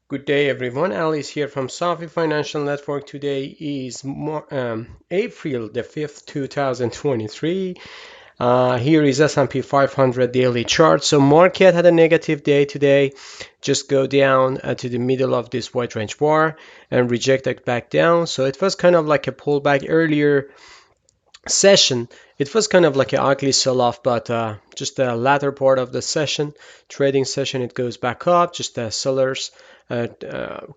Good day, everyone. Alice here from Safi Financial Network. Today is April the 5th, 2023. Here is S&P 500 daily chart. So market had a negative day today. Just go down to the middle of this wide range bar and reject it back down. So it was kind of like a pullback earlier session. It was kind of like an ugly sell-off, but just the latter part of the session, trading session, it goes back up. Just the sellers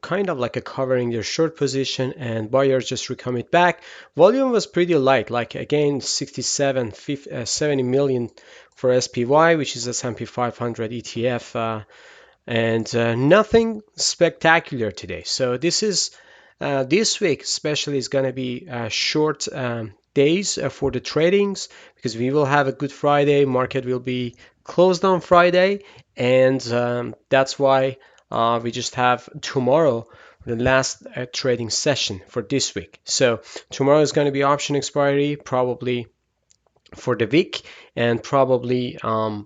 kind of like a covering their short position, and buyers just recommit back. Volume was pretty light, like again 67, 50, 70 million for SPY, which is S&P 500 ETF, and nothing spectacular today. So this week especially is going to be short days for the tradings, because we will have a Good Friday. Market will be closed on Friday, and that's why we just have tomorrow the last trading session for this week. So tomorrow is going to be option expiry probably for the week, and probably a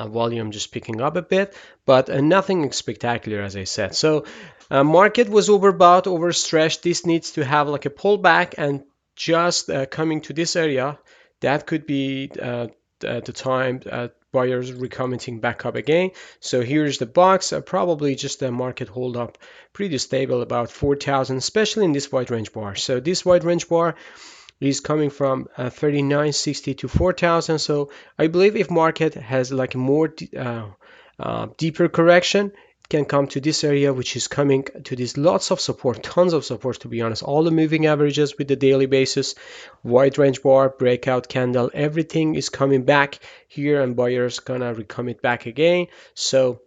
volume just picking up a bit, but nothing spectacular, as I said. So market was overbought, overstretched. This needs to have like a pullback, and just coming to this area, that could be the time buyers recommencing back up again. So here's the box, probably just the market hold up pretty stable about 4,000, especially in this wide range bar. So this wide range bar is coming from 3960 to 4,000. So I believe if market has like more deeper correction, it can come to this area, which is coming to this lots of support, tons of support, to be honest. All the moving averages with the daily basis, wide range bar, breakout candle, everything is coming back here, and buyers gonna recommit back again. So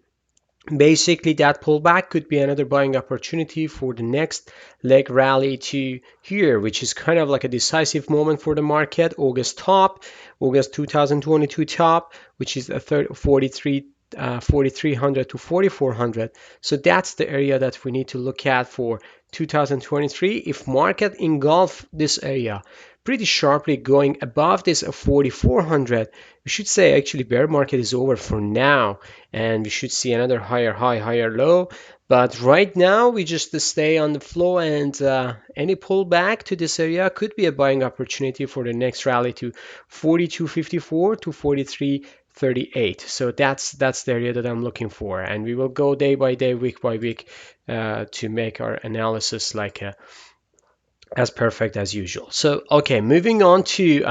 basically that pullback could be another buying opportunity for the next leg rally to here, which is kind of like a decisive moment for the market. August 2022 top, which is a 4300 to 4400. So that's the area that we need to look at for 2023. If market engulf this area pretty sharply, going above this 4400, we should say actually bear market is over for now, and we should see another higher high, higher low. But right now we just stay on the flow, and any pullback to this area could be a buying opportunity for the next rally to 4254 to 4338. So that's the area that I'm looking for, and we will go day by day, week by week, to make our analysis like as perfect as usual. So okay, moving on to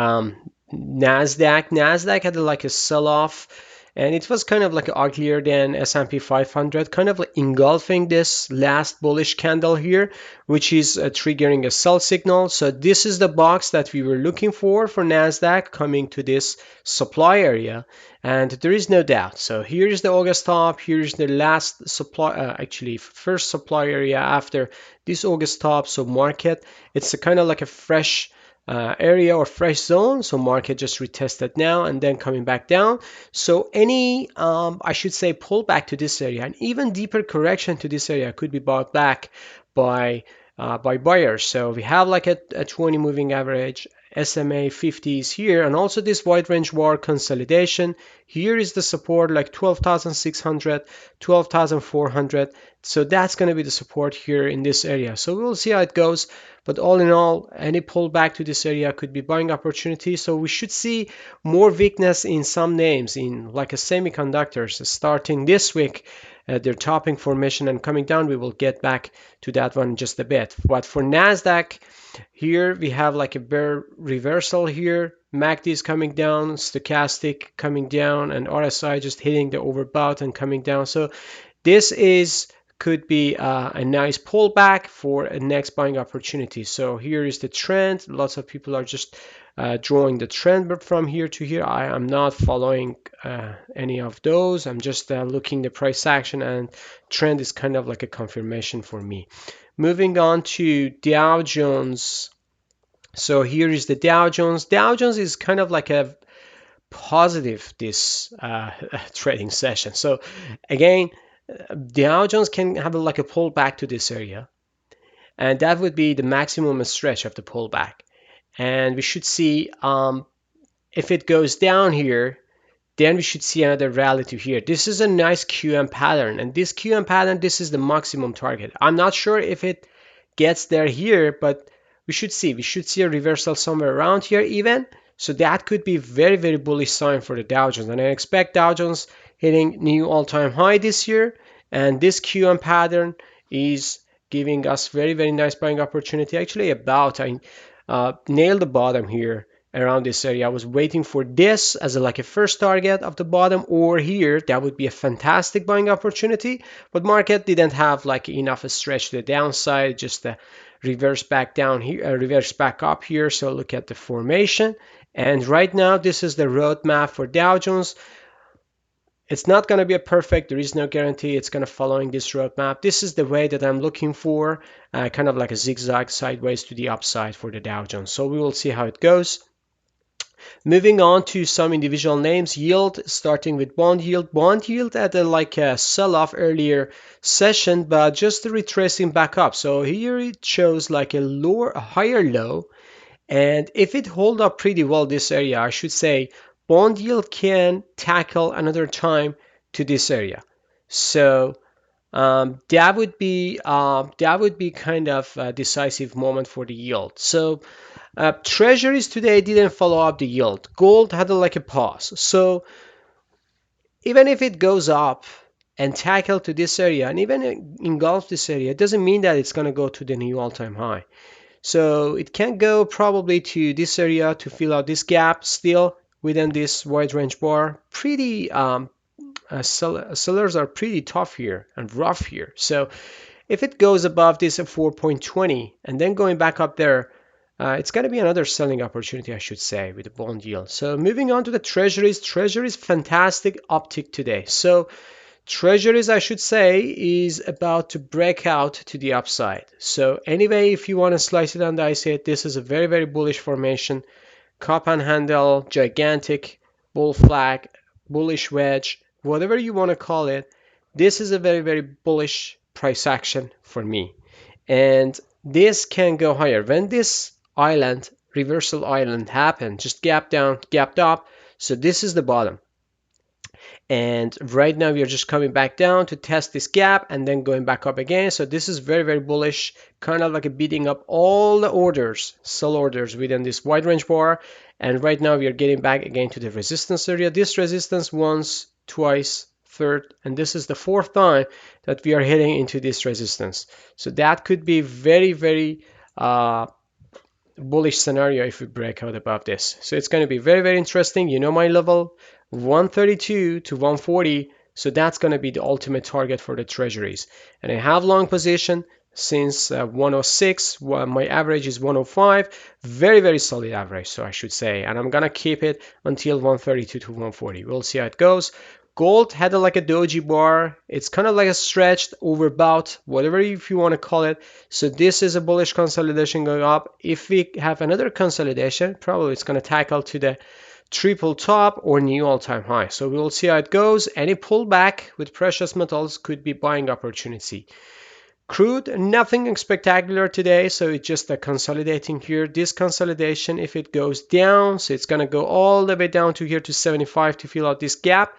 Nasdaq. Nasdaq had like a sell-off, and it was kind of like uglier than S&P 500, kind of like engulfing this last bullish candle here, which is triggering a sell signal. So this is the box that we were looking for Nasdaq, coming to this supply area, and there is no doubt. So here is the August top, here's the last supply, actually first supply area after this August top. So market, it's a kind of like a fresh area or fresh zone. So market just retested now and then coming back down. So any I should say pullback to this area and even deeper correction to this area could be bought back by buyers. So we have like a 20 moving average, SMA 50s here, and also this wide range bar consolidation. Here is the support like 12,600, 12,400. So that's going to be the support here in this area. So we'll see how it goes. But all in all, any pullback to this area could be buying opportunity. So we should see more weakness in some names, in like a semiconductors starting this week. They're topping formation and coming down. We will get back to that one in just a bit. But for Nasdaq, here we have like a bear reversal here. MACD is coming down, stochastic coming down, and RSI just hitting the overbought and coming down. So this is could be a nice pullback for a next buying opportunity. So here is the trend. Lots of people are just drawing the trend from here to here. I am not following any of those. I'm just looking the price action, and trend is kind of like a confirmation for me. Moving on to Dow Jones. So here is the Dow Jones. Dow Jones is kind of like a positive this trading session. So again, Dow Jones can have like a pullback to this area, and that would be the maximum stretch of the pullback. And we should see if it goes down here, then we should see another rally to here. This is a nice QM pattern, and this QM pattern, this is the maximum target. I'm not sure if it gets there here, but we should see. We should see a reversal somewhere around here even. So that could be very bullish sign for the Dow Jones, and I expect Dow Jones hitting new all-time high this year, and this QM pattern is giving us very nice buying opportunity. Actually, I nailed the bottom here around this area. I was waiting for this as like a first target of the bottom, or here. That would be a fantastic buying opportunity, but market didn't have like enough stretch to the downside, just a reverse back down here, reverse back up here. So look at the formation, and right now this is the roadmap for Dow Jones. It's not going to be a perfect, there is no guarantee it's going to following this roadmap. This is the way that I'm looking for, kind of like a zigzag sideways to the upside for the Dow Jones. So we will see how it goes. Moving on to some individual names, yield, starting with bond yield. Bond yield had like a sell-off earlier session, but just retracing back up. So here it shows like a higher low, and if it hold up pretty well this area, I should say bond yield can tackle another time to this area. So that would be kind of a decisive moment for the yield. So treasuries today didn't follow up the yield. Gold had like a pause. So even if it goes up and tackle to this area and even engulf this area, it doesn't mean that it's going to go to the new all-time high. So it can go probably to this area to fill out this gap still within this wide range bar. Pretty sellers are pretty tough here and rough here. So if it goes above this 4.20 and then going back up there, it's going to be another selling opportunity, I should say, with the bond yield. So moving on to the treasuries. Treasuries, fantastic uptick today. So treasuries, I should say, is about to break out to the upside. So anyway, if you want to slice it and dice it, this is a very bullish formation. Cup and handle, gigantic, bull flag, bullish wedge, whatever you want to call it. This is a very bullish price action for me. And this can go higher. When this island, reversal island happened, just gap down, gapped up. So this is the bottom. And right now we are just coming back down to test this gap and then going back up again. So this is very bullish, kind of like a beating up all the orders, sell orders within this wide range bar. And right now we are getting back again to the resistance area. This resistance once, twice, third, and this is the fourth time that we are hitting into this resistance. So that could be very bullish scenario if we break out above this. So it's going to be very interesting. You know my level, 132 to 140. So that's going to be the ultimate target for the treasuries. And I have long position since 106. My average is 105. Very solid average, so I should say. And I'm going to keep it until 132 to 140. We'll see how it goes. Gold had like a doji bar. It's kind of like a stretched overbought, whatever if you want to call it. So this is a bullish consolidation going up. If we have another consolidation, probably it's going to tackle to the triple top or new all-time high. So we'll see how it goes. Any pullback with precious metals could be buying opportunity. Crude, nothing spectacular today, so it's just a consolidating here. This consolidation, if it goes down, so it's going to go all the way down to here to 75 to fill out this gap.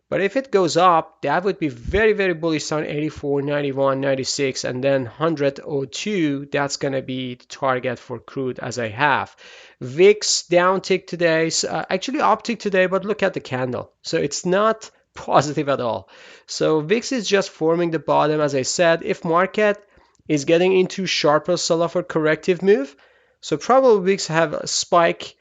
But if it goes up, that would be very bullish on 84, 91, 96, and then 102. That's going to be the target for crude as I have. VIX downtick today, actually uptick today, but look at the candle. So it's not positive at all. So VIX is just forming the bottom, as I said. If market is getting into sharper sell-off or corrective move, so probably VIX have a spike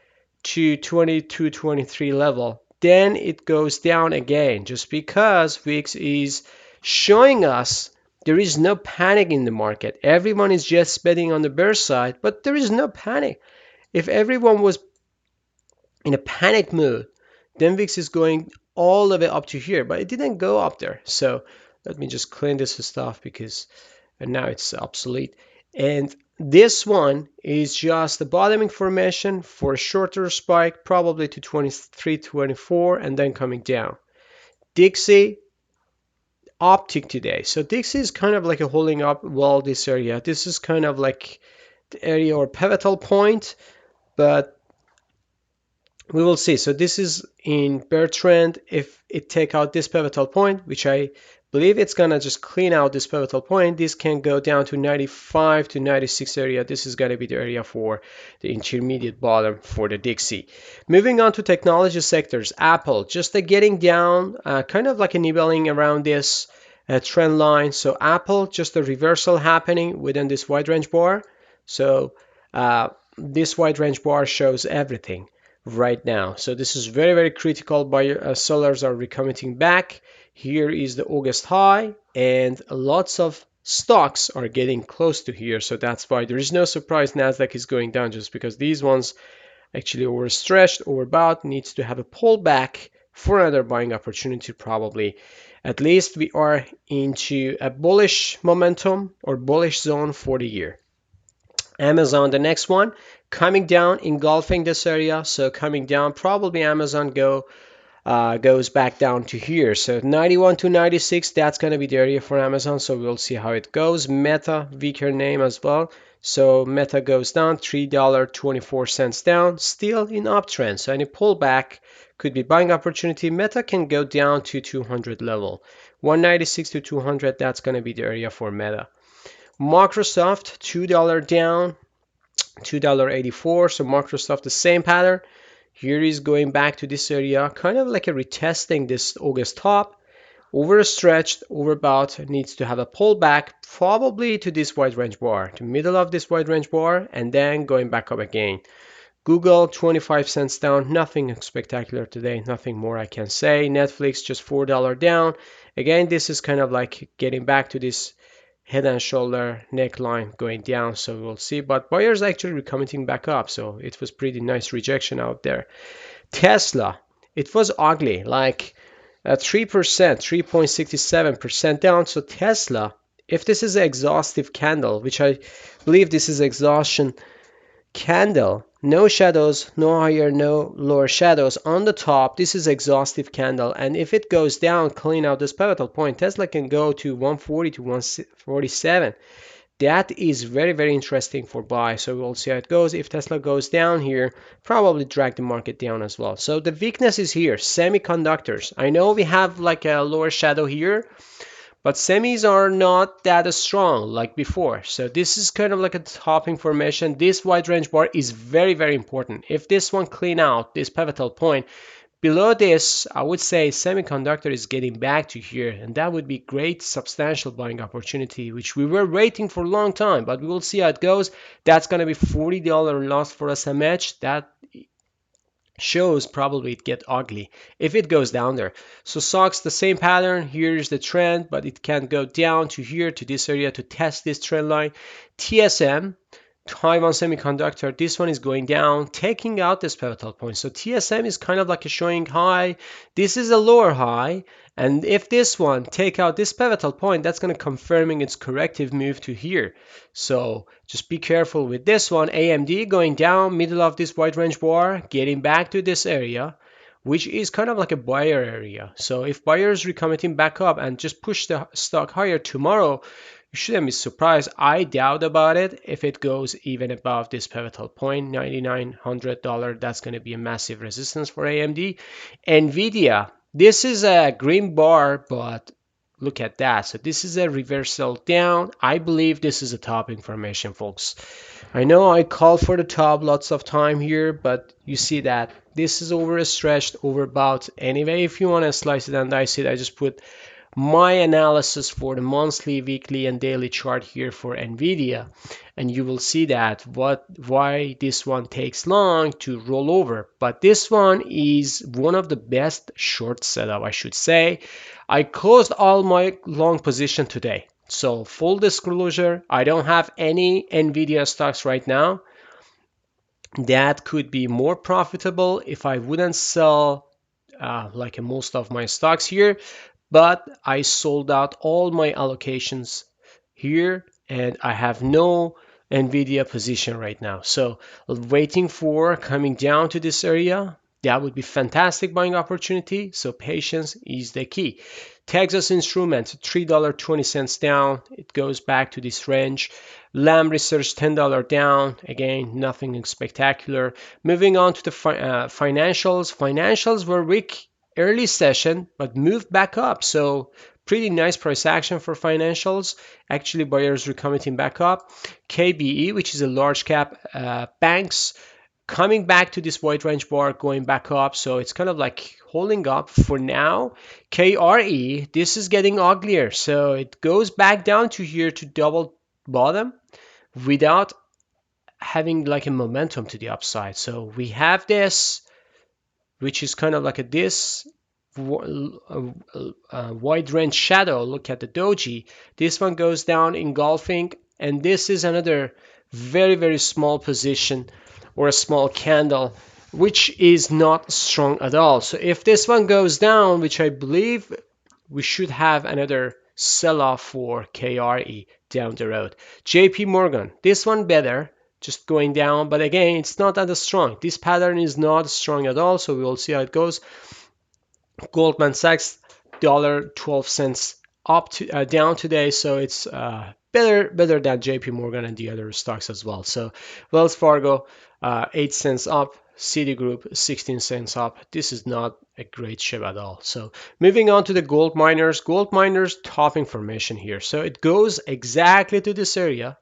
to 22, 23 level. Then it goes down again just because VIX is showing us there is no panic in the market. Everyone is just betting on the bear side, but there is no panic. If everyone was in a panic mood, then VIX is going all the way up to here, but it didn't go up there. So let me just clean this stuff because now it's obsolete. And this one is just the bottoming formation for a shorter spike, probably to 23, 24, and then coming down. Dixie, uptick today. So Dixie is kind of like a holding up well this area. This is kind of like the area or pivotal point, but we will see. So this is in bear trend. If it take out this pivotal point, which I believe it's gonna just clean out this pivotal point, this can go down to 95 to 96 area. This is gonna be the area for the intermediate bottom for the Dixie. Moving on to technology sectors, Apple just getting down, kind of like a nibbling around this trend line. So Apple just a reversal happening within this wide range bar. So this wide range bar shows everything right now. So this is very, very critical. Sellers are recommitting back. Here is the August high, and lots of stocks are getting close to here. So that's why there is no surprise Nasdaq is going down, just because these ones actually overstretched, overbought, needs to have a pullback for another buying opportunity probably. At least we are into a bullish momentum or bullish zone for the year. Amazon, the next one, coming down, engulfing this area. So coming down, probably Amazon goes back down to here. So 91 to 96, that's going to be the area for Amazon. So we'll see how it goes. Meta, weaker name as well. So Meta goes down, $3.24 down, still in uptrend. So any pullback could be buying opportunity. Meta can go down to 200 level. 196 to 200, that's going to be the area for Meta. Microsoft, $2 down, $2.84. So Microsoft, the same pattern. Here is going back to this area, kind of like a retesting this August top. Overstretched, overbought, needs to have a pullback, probably to this wide range bar, to middle of this wide range bar, and then going back up again. Google, 25 cents down, nothing spectacular today, nothing more I can say. Netflix, just $4 down. Again, this is kind of like getting back to this head and shoulder neckline going down, so we'll see. But buyers actually recommitting back up, so it was pretty nice rejection out there. Tesla, it was ugly, like 3%, 3.67% down. So Tesla, if this is an exhaustive candle, which I believe this is exhaustion candle, no shadows, no higher, no lower shadows on the top, this is exhaustive candle, and if it goes down, clean out this pivotal point, Tesla can go to 140 to 147. That is very, very interesting for buy. So we'll see how it goes. If Tesla goes down here, probably drag the market down as well. So the weakness is here, semiconductors. I know we have like a lower shadow here, but semis are not that strong like before. So this is kind of like a top information. This wide range bar is very, very important. If this one clean out this pivotal point, below this, I would say semiconductor is getting back to here, and that would be great substantial buying opportunity, which we were waiting for a long time, but we will see how it goes. That's going to be $40 loss for us a match. That shows probably it get ugly if it goes down there. So SOX, the same pattern. Here's the trend, but it can go down to here, to this area, to test this trend line. TSM, Taiwan Semiconductor, this one is going down, taking out this pivotal point. So TSM is kind of like a showing high. This is a lower high. And if this one take out this pivotal point, that's going to confirming its corrective move to here. So just be careful with this one. AMD going down, middle of this wide range bar, getting back to this area, which is kind of like a buyer area. So if buyers recommitting back up and just push the stock higher tomorrow, you shouldn't be surprised. I doubt about it. If it goes even above this pivotal point, $9,900, that's going to be a massive resistance for AMD. Nvidia, this is a green bar, but look at that. So this is a reversal down. I believe this is a top information, folks. I know I call for the top lots of time here, but you see that this is overstretched, overbought. Anyway, if you want to slice it and dice it, I just put my analysis for the monthly, weekly, and daily chart here for Nvidia, and you will see that why this one takes long to roll over. But this one is one of the best short setup, I should say. I closed all my long position today. So full disclosure, I don't have any Nvidia stocks right now. That could be more profitable if I wouldn't sell like most of my stocks here, but I sold out all my allocations here and I have no Nvidia position right now. So waiting for coming down to this area, that would be fantastic buying opportunity. So patience is the key. Texas Instruments, $3.20 down. It goes back to this range. Lam Research, $10 down. Again, nothing spectacular. Moving on to the financials. Financials were weak early session, but moved back up. So pretty nice price action for financials. Actually, buyers are coming back up. KBE, which is a large cap banks, coming back to this wide range bar, going back up. So it's kind of like holding up for now. KRE, this is getting uglier. So it goes back down to here to double bottom without having like a momentum to the upside. So we have this, which is kind of like this wide range shadow. Look at the doji. This one goes down engulfing, and this is another very, very small position or a small candle, which is not strong at all. So if this one goes down, which I believe we should have another sell-off for KRE down the road. JP Morgan, this one better, just going down, but again, it's not that strong. This pattern is not strong at all, so we will see how it goes. Goldman Sachs, $1.12 up to down today, so it's better than JP Morgan and the other stocks as well. So Wells Fargo, 8 cents up. Citigroup, 16 cents up. This is not a great shape at all. So moving on to the gold miners. Gold miners, top information here. So it goes exactly to this area.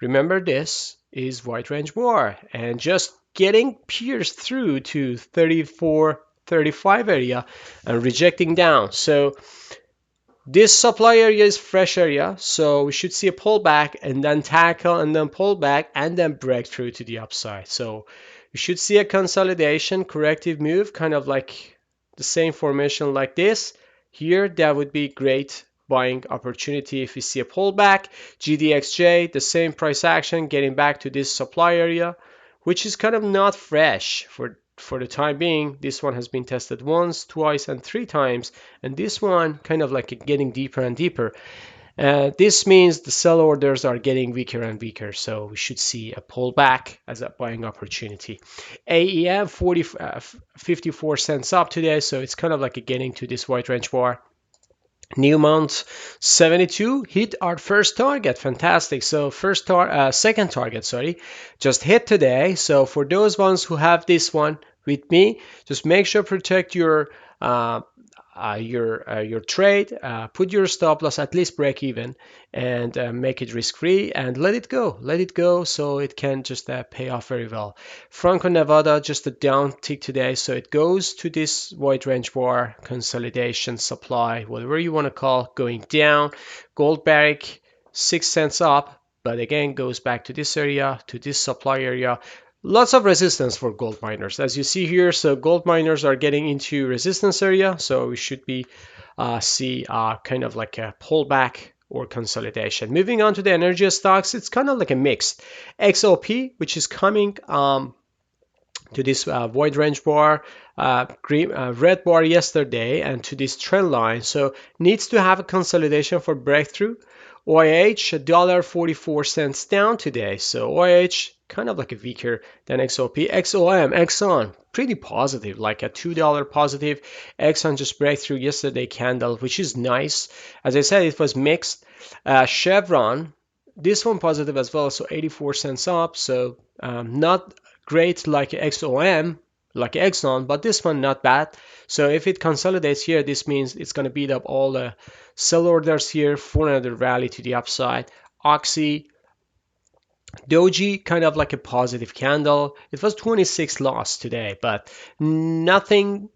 Remember, this is wide range bar, and just getting pierced through to 34, 35 area and rejecting down. So this supply area is fresh area, so we should see a pullback and then tackle and then pull back and then break through to the upside. So we should see a consolidation, corrective move, kind of like the same formation like this. Here, that would be great buying opportunity if we see a pullback. GDXJ, the same price action, getting back to this supply area, which is kind of not fresh for the time being. This one has been tested once, twice, and 3 times, and this one kind of like getting deeper and deeper. This means the sell orders are getting weaker and weaker, so we should see a pullback as a buying opportunity. AEM, 54 cents up today, so it's kind of like getting to this wide range bar. Newmont 72 hit our first target. Fantastic. So second target, sorry, just hit today. So for those ones who have this one with me, just make sure protect your trade, put your stop loss at least break even, and make it risk free and let it go so it can just pay off very well. Franco Nevada, just a down tick today, so it goes to this wide range bar, consolidation, supply, whatever you want to call, going down. Gold Barrick, 6 cents up, but again goes back to this area, to this supply area. Lots of resistance for gold miners, as you see here. So gold miners are getting into resistance area, so we should be see kind of like a pullback or consolidation. Moving on to the energy stocks, it's kind of like a mixed. XOP, which is coming to this wide range bar, red bar yesterday, and to this trend line, so needs to have a consolidation for breakthrough. OIH, $1.44 down today, so OIH kind of like a weaker than XOP. XOM, Exxon, pretty positive, like a $2 positive. Exxon just breakthrough yesterday candle, which is nice. As I said, it was mixed. Chevron, this one positive as well, so 84 cents up, so not great like XOM, like Exxon, but this one not bad. So if it consolidates here, this means it's going to beat up all the sell orders here for another rally to the upside. Oxy, Doji, kind of like a positive candle. It was 26 loss today, but nothing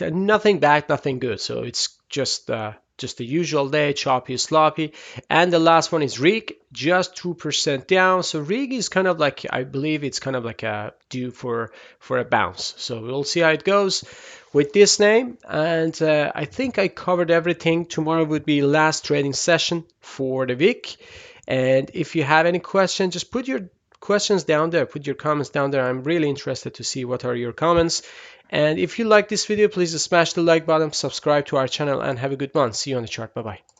nothing bad, nothing good. So it's just the usual day, choppy, sloppy. And the last one is RIG, just 2% down. So RIG is kind of like, I believe it's kind of like a due for a bounce. So we'll see how it goes with this name. And I think I covered everything. Tomorrow would be last trading session for the week. And if you have any questions, just put your questions down there, put your comments down there. I'm really interested to see what are your comments. And if you like this video, please smash the like button, subscribe to our channel, and have a good one. See you on the chart. Bye-bye.